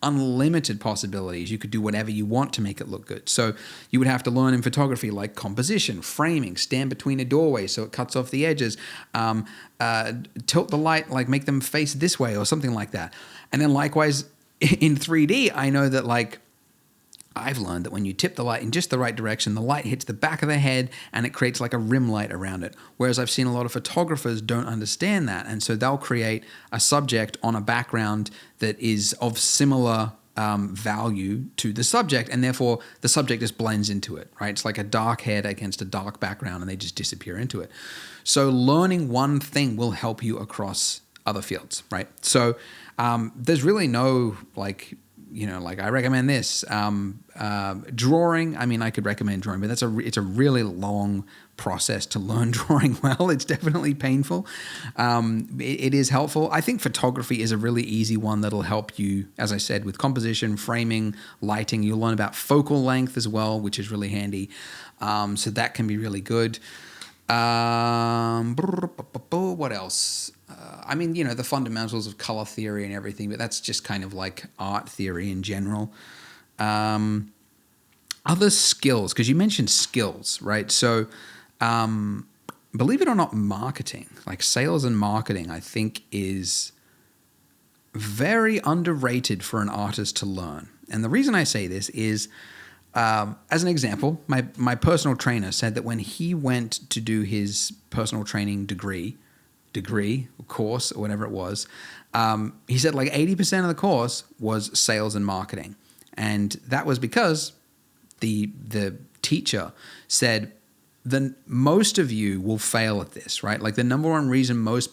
unlimited possibilities. You could do whatever you want to make it look good. So you would have to learn in photography like composition, framing, stand between a doorway so it cuts off the edges, tilt the light, like make them face this way or something like that. And then likewise in 3D, I know that like I've learned that when you tip the light in just the right direction, the light hits the back of the head and it creates like a rim light around it. Whereas I've seen a lot of photographers don't understand that. And so they'll create a subject on a background that is of similar value to the subject, and therefore the subject just blends into it, right? It's like a dark head against a dark background and they just disappear into it. So learning one thing will help you across other fields, right? So there's really no like, like I recommend this. Drawing, I mean, I could recommend drawing, but it's a really long process to learn drawing well. It's definitely painful. It is helpful. I think photography is a really easy one that'll help you, as I said, with composition, framing, lighting. You'll learn about focal length as well, which is really handy. So that can be really good. What else? I mean, the fundamentals of color theory and everything, but that's just kind of like art theory in general. Other skills, because you mentioned skills, right? So believe it or not, marketing, like sales and marketing, I think is very underrated for an artist to learn. And the reason I say this is, as an example, my personal trainer said that when he went to do his personal training degree, course, or whatever it was, he said like 80% of the course was sales and marketing. And that was because the teacher said, then most of you will fail at this, right? Like the number one reason most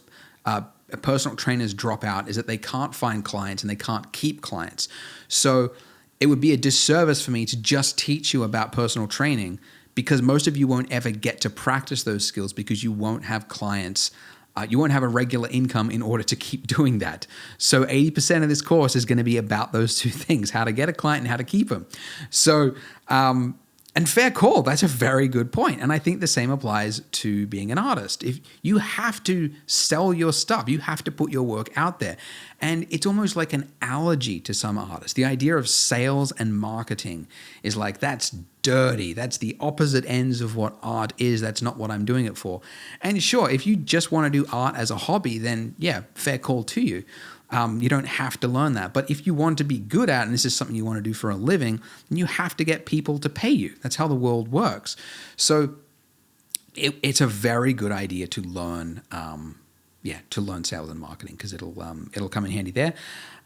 personal trainers drop out is that they can't find clients and they can't keep clients. So it would be a disservice for me to just teach you about personal training, because most of you won't ever get to practice those skills because you won't have clients. You won't have a regular income in order to keep doing that. So 80% of this course is going to be about those two things, how to get a client and how to keep them. So, and fair call, that's a very good point. And I think the same applies to being an artist. If you have to sell your stuff, you have to put your work out there. And it's almost like an allergy to some artists. The idea of sales and marketing is like, that's dirty. That's the opposite ends of what art is. That's not what I'm doing it for. And sure, if you just want to do art as a hobby, then yeah, fair call to you. You don't have to learn that. But if you want to be good at it, and this is something you want to do for a living, then you have to get people to pay you. That's how the world works. So it's a very good idea to learn, to learn sales and marketing, because it'll come in handy there.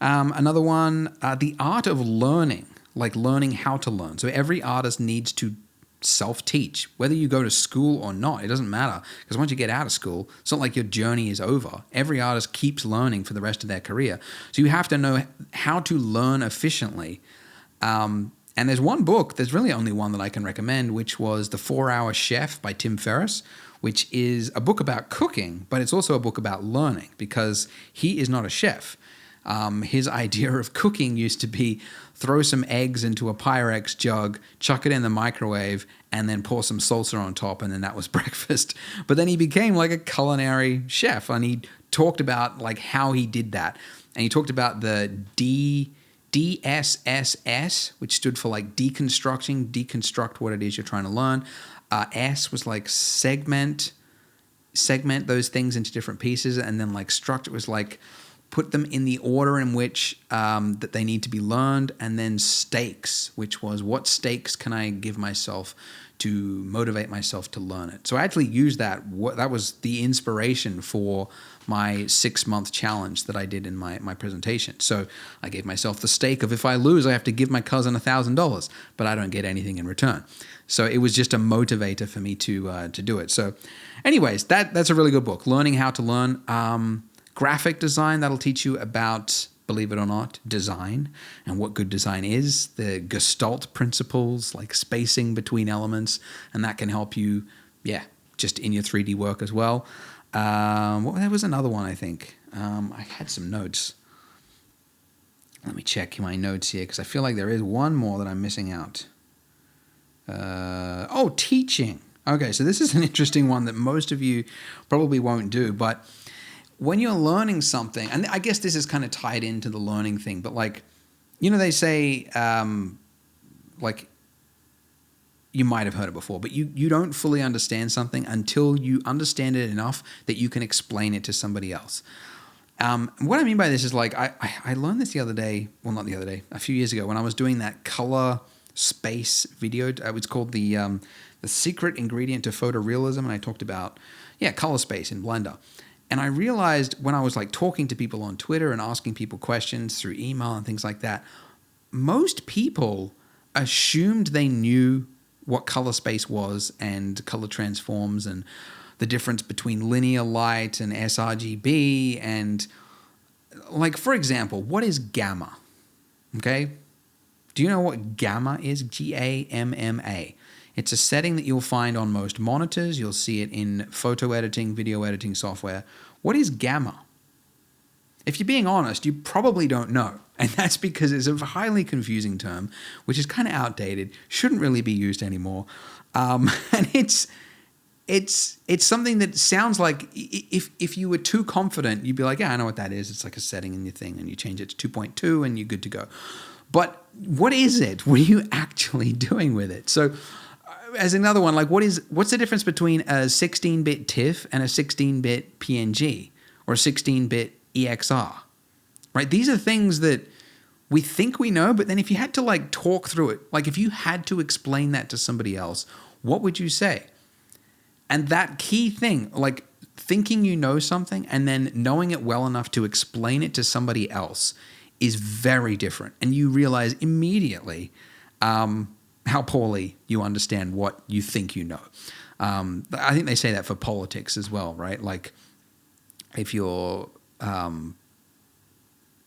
Another one, the art of learning, like learning how to learn. So every artist needs to self-teach, whether you go to school or not. It doesn't matter, because once you get out of school, it's not like your journey is over. Every artist keeps learning for the rest of their career. So you have to know how to learn efficiently. And there's one book, there's really only one that I can recommend, which was The 4-Hour Chef by Tim Ferriss, which is a book about cooking, but it's also a book about learning, because he is not a chef. His idea of cooking used to be throw some eggs into a Pyrex jug, chuck it in the microwave, and then pour some salsa on top, and then that was breakfast. But then he became like a culinary chef, and he talked about like how he did that. And he talked about the DSSS, which stood for like deconstruct what it is you're trying to learn. S was like segment those things into different pieces, and then like struct was like put them in the order in which that they need to be learned, and then stakes, which was what stakes can I give myself to motivate myself to learn it. So I actually used that. That was the inspiration for my 6-month challenge that I did in my presentation. So I gave myself the stake of, if I lose, I have to give my cousin $1,000, but I don't get anything in return. So it was just a motivator for me to do it. So anyways, that's a really good book, Learning How to Learn. Graphic design, that'll teach you about, believe it or not, design and what good design is, the Gestalt principles, like spacing between elements, and that can help you, just in your 3D work as well. There was another one, I think. I had some notes. Let me check my notes here, because I feel like there is one more that I'm missing out. Teaching. Okay, so this is an interesting one that most of you probably won't do, but when you're learning something, and I guess this is kind of tied into the learning thing, but they say, you might have heard it before, but you don't fully understand something until you understand it enough that you can explain it to somebody else. What I mean by this is I learned this the other day, well, not the other day, a few years ago when I was doing that color space video. It was called the secret ingredient to photorealism, and I talked about, color space in Blender. And I realized when I was talking to people on Twitter and asking people questions through email and things like that, most people assumed they knew what color space was and color transforms and the difference between linear light and sRGB. And for example, what is gamma? Okay. Do you know what gamma is? GAMMA. It's a setting that you'll find on most monitors. You'll see it in photo editing, video editing software. What is gamma? If you're being honest, you probably don't know. And that's because it's a highly confusing term, which is kind of outdated, shouldn't really be used anymore. And it's something that sounds like if you were too confident, you'd be like, I know what that is. It's like a setting in your thing, and you change it to 2.2 and you're good to go. But what is it? What are you actually doing with it? So as another one, what's the difference between a 16-bit TIFF and a 16-bit PNG or a 16-bit EXR? Right? These are things that we think we know, but then if you had to talk through it, if you had to explain that to somebody else, what would you say? And that key thing, thinking you know something and then knowing it well enough to explain it to somebody else is very different. And you realize immediately how poorly you understand what you think you know. I think they say that for politics as well, right? If you're,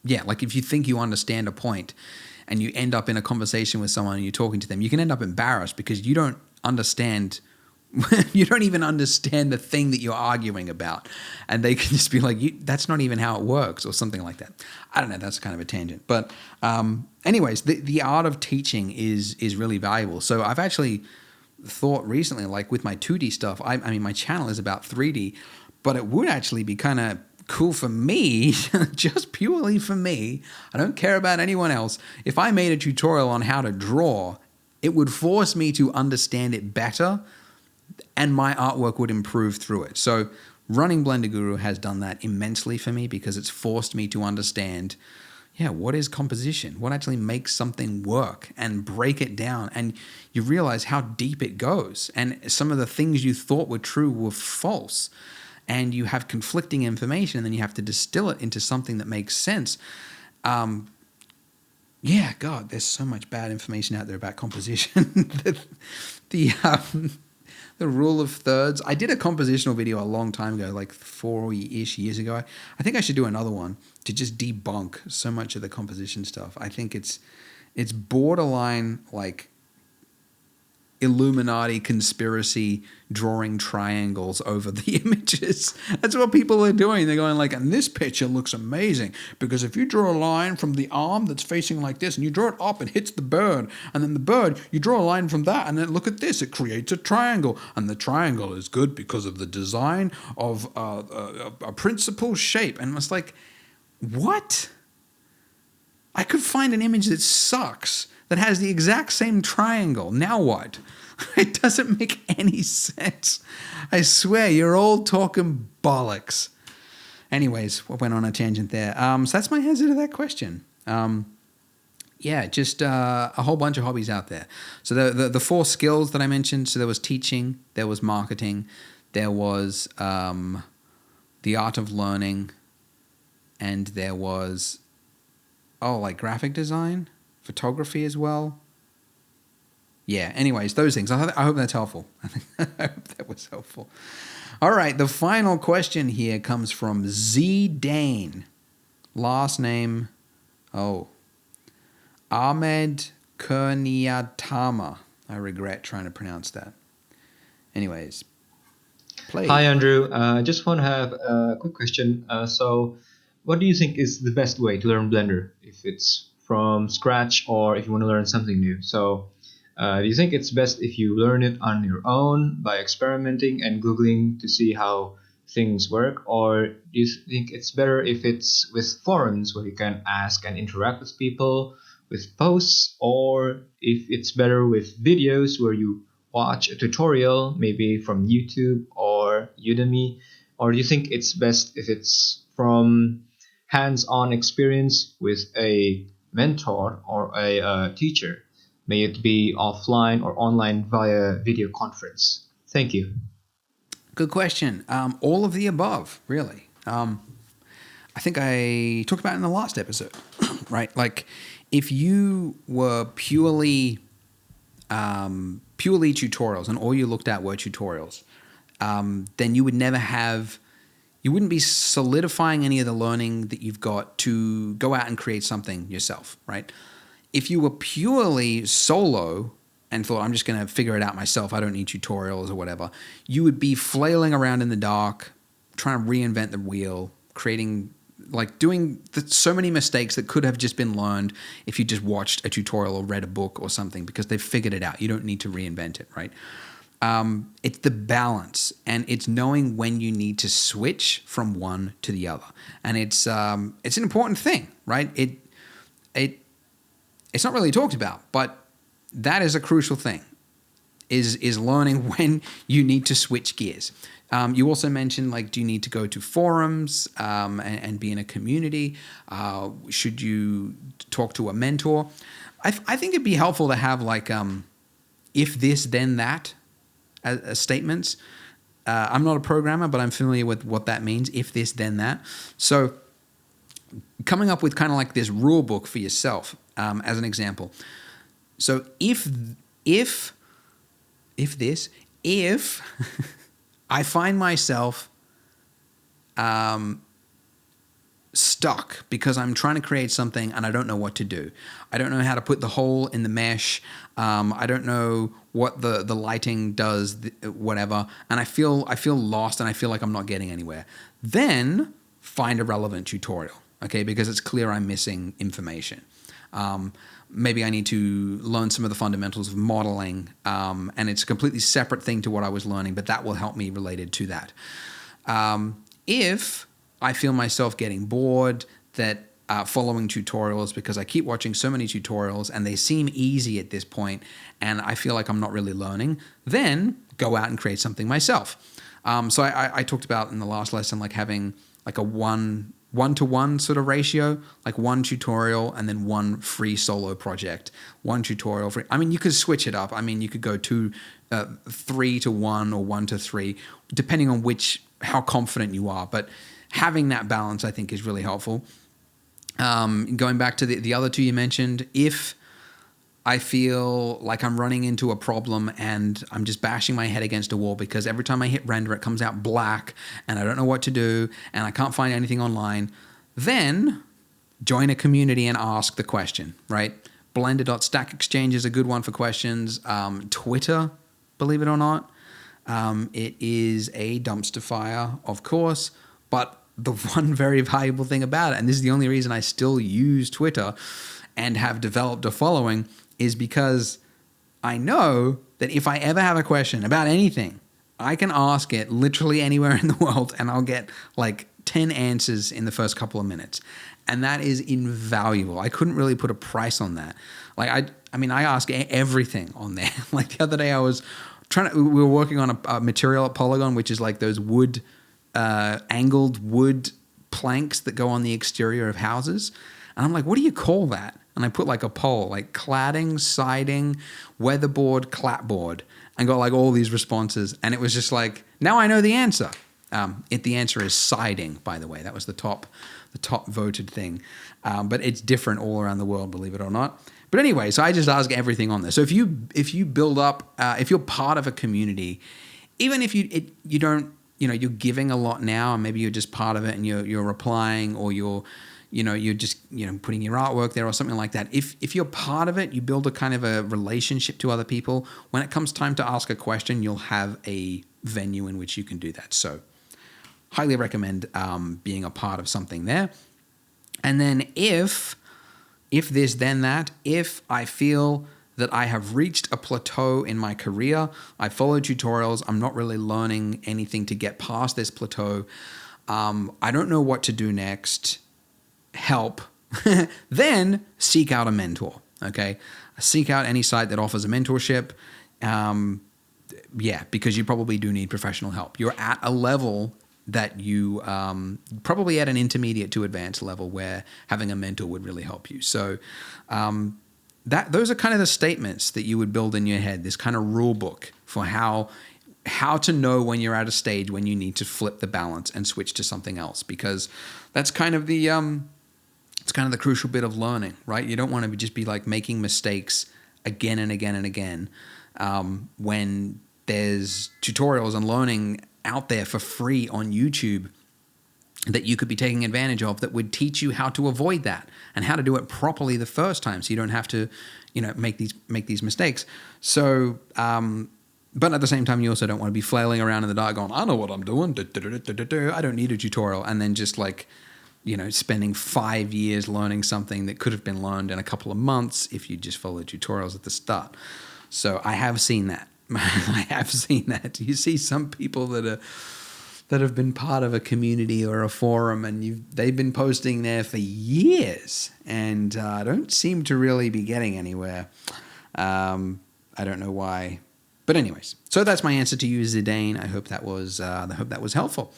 if you think you understand a point and you end up in a conversation with someone and you're talking to them, you can end up embarrassed because you don't understand. You don't even understand the thing that you're arguing about. And they can just be like, that's not even how it works, or something like that. I don't know, that's kind of a tangent. But anyways, the art of teaching is really valuable. So I've actually thought recently, with my 2D stuff, I mean, my channel is about 3D, but it would actually be kind of cool for me, just purely for me, I don't care about anyone else, if I made a tutorial on how to draw, it would force me to understand it better, and my artwork would improve through it. So running Blender Guru has done that immensely for me because it's forced me to understand, what is composition? What actually makes something work, and break it down. And you realize how deep it goes. And some of the things you thought were true were false. And you have conflicting information, and then you have to distill it into something that makes sense. God, there's so much bad information out there about composition. The rule of thirds. I did a compositional video a long time ago, 4-ish years ago. I think I should do another one to just debunk so much of the composition stuff. I think it's borderline Illuminati conspiracy drawing triangles over the images. That's what people are doing. They're going and this picture looks amazing because if you draw a line from the arm that's facing like this and you draw it up, it hits the bird, and then the bird, you draw a line from that, and then look at this, it creates a triangle, and the triangle is good because of the design of a principal shape. And it's what? I could find an image that sucks that has the exact same triangle. Now what? It doesn't make any sense. I swear, you're all talking bollocks. Anyways, we went on a tangent there. So that's my answer to that question. Yeah, just a whole bunch of hobbies out there. So the 4 skills that I mentioned, so there was teaching, there was marketing, there was the art of learning, and there was, like graphic design, photography as well. Yeah, anyways, those things. I hope that's helpful. I hope that was helpful. All right, the final question here comes from Z Dane. Last name, Ahmed Kurniatama. I regret trying to pronounce that. Anyways, play. Hi, Andrew. I just want to have a quick question. So, what do you think is the best way to learn Blender? If it's from scratch or if you want to learn something new? So, do you think it's best if you learn it on your own by experimenting and Googling to see how things work? Or do you think it's better if it's with forums where you can ask and interact with people with posts? Or if it's better with videos where you watch a tutorial, maybe from YouTube or Udemy? Or do you think it's best if it's from hands-on experience with a mentor or a teacher? May it be offline or online via video conference. Thank you. Good question. All of the above, really. I think I talked about it in the last episode, right? Like, if you were purely tutorials and all you looked at were tutorials, then you would never have, you wouldn't be solidifying any of the learning that you've got to go out and create something yourself, right? If you were purely solo and thought, I'm just going to figure it out myself, I don't need tutorials or whatever, you would be flailing around in the dark, trying to reinvent the wheel, doing so many mistakes that could have just been learned if you just watched a tutorial or read a book or something, because they've figured it out. You don't need to reinvent it, right? It's the balance, and it's knowing when you need to switch from one to the other. And it's an important thing, right? It's not really talked about, but that is a crucial thing, is learning when you need to switch gears. You also mentioned, like, do you need to go to forums and be in a community? Should you talk to a mentor? I think it'd be helpful to have, like, if this, then that statements. I'm not a programmer, but I'm familiar with what that means, if this, then that. So coming up with kind of like this rule book for yourself, as an example. So if I find myself stuck because I'm trying to create something and I don't know what to do. I don't know how to put the hole in the mesh. I don't know what the lighting does, whatever. And I feel lost and I feel like I'm not getting anywhere. Then find a relevant tutorial, okay? Because it's clear I'm missing information. Maybe I need to learn some of the fundamentals of modeling, and it's a completely separate thing to what I was learning, but that will help me related to that. If I feel myself getting bored, that following tutorials, because I keep watching so many tutorials and they seem easy at this point, and I feel like I'm not really learning, then go out and create something myself. So I talked about in the last lesson, like having like a one-to-one sort of ratio, like one tutorial and then one free solo project, one tutorial free. I mean, you could switch it up. I mean, you could go 3 to 1 or 1 to 3, depending on how confident you are. But having that balance, I think, is really helpful. Going back to the other two you mentioned, if I feel like I'm running into a problem and I'm just bashing my head against a wall because every time I hit render, it comes out black and I don't know what to do and I can't find anything online, then join a community and ask the question, right? Blender.stackexchange is a good one for questions. Twitter, believe it or not, it is a dumpster fire, of course, but the one very valuable thing about it, and this is the only reason I still use Twitter and have developed a following, is because I know that if I ever have a question about anything, I can ask it literally anywhere in the world and I'll get like 10 answers in the first couple of minutes. And that is invaluable. I couldn't really put a price on that. Like, I ask everything on there. Like the other day we were working on a material at Polygon, which is like those angled wood planks that go on the exterior of houses. And I'm like, what do you call that? And I put like a poll, like cladding, siding, weatherboard, clapboard, and got like all these responses. And it was just like, now I know the answer. The answer is siding, by the way. That was the top voted thing. But it's different all around the world, believe it or not. But anyway, so I just ask everything on there. So if you build up, if you're part of a community, even if you don't, you're giving a lot now, and maybe you're just part of it, and you're replying, or you're just putting your artwork there or something like that. If you're part of it, you build a kind of a relationship to other people. When it comes time to ask a question, you'll have a venue in which you can do that. So highly recommend being a part of something there. And then if this, then that, if I feel that I have reached a plateau in my career, I follow tutorials, I'm not really learning anything to get past this plateau, I don't know what to do next, help, then seek out a mentor, okay? Seek out any site that offers a mentorship, because you probably do need professional help. You're at a level that you probably at an intermediate to advanced level where having a mentor would really help you. So those are kind of the statements that you would build in your head, this kind of rule book for how to know when you're at a stage when you need to flip the balance and switch to something else, because that's kind of the it's kind of the crucial bit of learning, right? You don't want to just be like making mistakes again and again and again when there's tutorials and learning out there for free on YouTube that you could be taking advantage of that would teach you how to avoid that and how to do it properly the first time, so you don't have to, make these mistakes. So, but at the same time, you also don't want to be flailing around in the dark going, I know what I'm doing. I don't need a tutorial. And then just like, spending 5 years learning something that could have been learned in a couple of months if you just followed tutorials at the start. So I have seen that. I have seen that. You see some people that have been part of a community or a forum, and they've been posting there for years and don't seem to really be getting anywhere. I don't know why, but anyways. So that's my answer to you, Zidane. I hope that was helpful.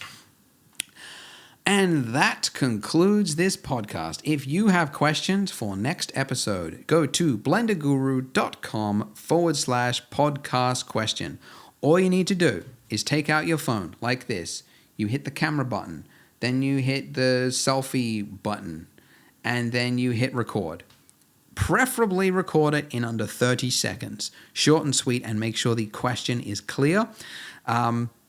And that concludes this podcast. If you have questions for next episode, go to blenderguru.com/podcast question. All you need to do is take out your phone like this. You hit the camera button, then you hit the selfie button, and then you hit record. Preferably record it in under 30 seconds. Short and sweet, and make sure the question is clear.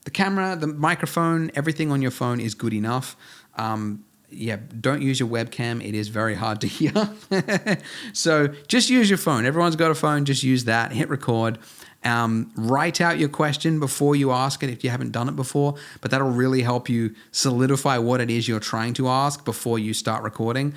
The camera, the microphone, everything on your phone is good enough. Don't use your webcam. It is very hard to hear. So just use your phone. Everyone's got a phone. Just use that. Hit record. Write out your question before you ask it if you haven't done it before, but that'll really help you solidify what it is you're trying to ask before you start recording.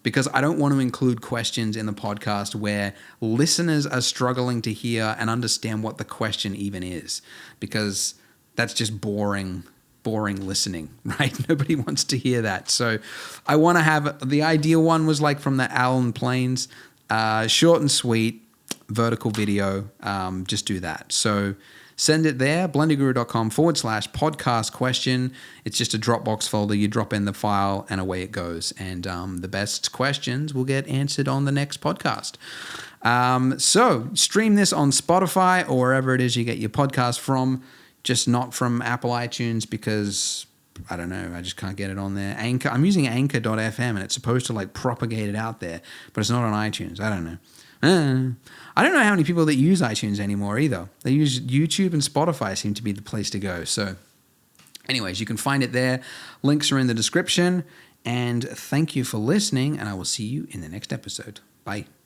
Because I don't want to include questions in the podcast where listeners are struggling to hear and understand what the question even is, because that's just boring listening, right? Nobody wants to hear that. So I want to have, the ideal one was like from the Alan Plains, short and sweet, vertical video. Just do that. So send it there, blenderguru.com/podcast question. It's just a Dropbox folder. You drop in the file and away it goes. And the best questions will get answered on the next podcast. So stream this on Spotify or wherever it is you get your podcast from, just not from Apple iTunes, because I don't know, I just can't get it on there. Anchor, I'm using anchor.fm and it's supposed to like propagate it out there, but it's not on iTunes. I don't know. I don't know how many people that use iTunes anymore either. They use YouTube, and Spotify seem to be the place to go. So anyways, you can find it there. Links are in the description. And thank you for listening, and I will see you in the next episode. Bye.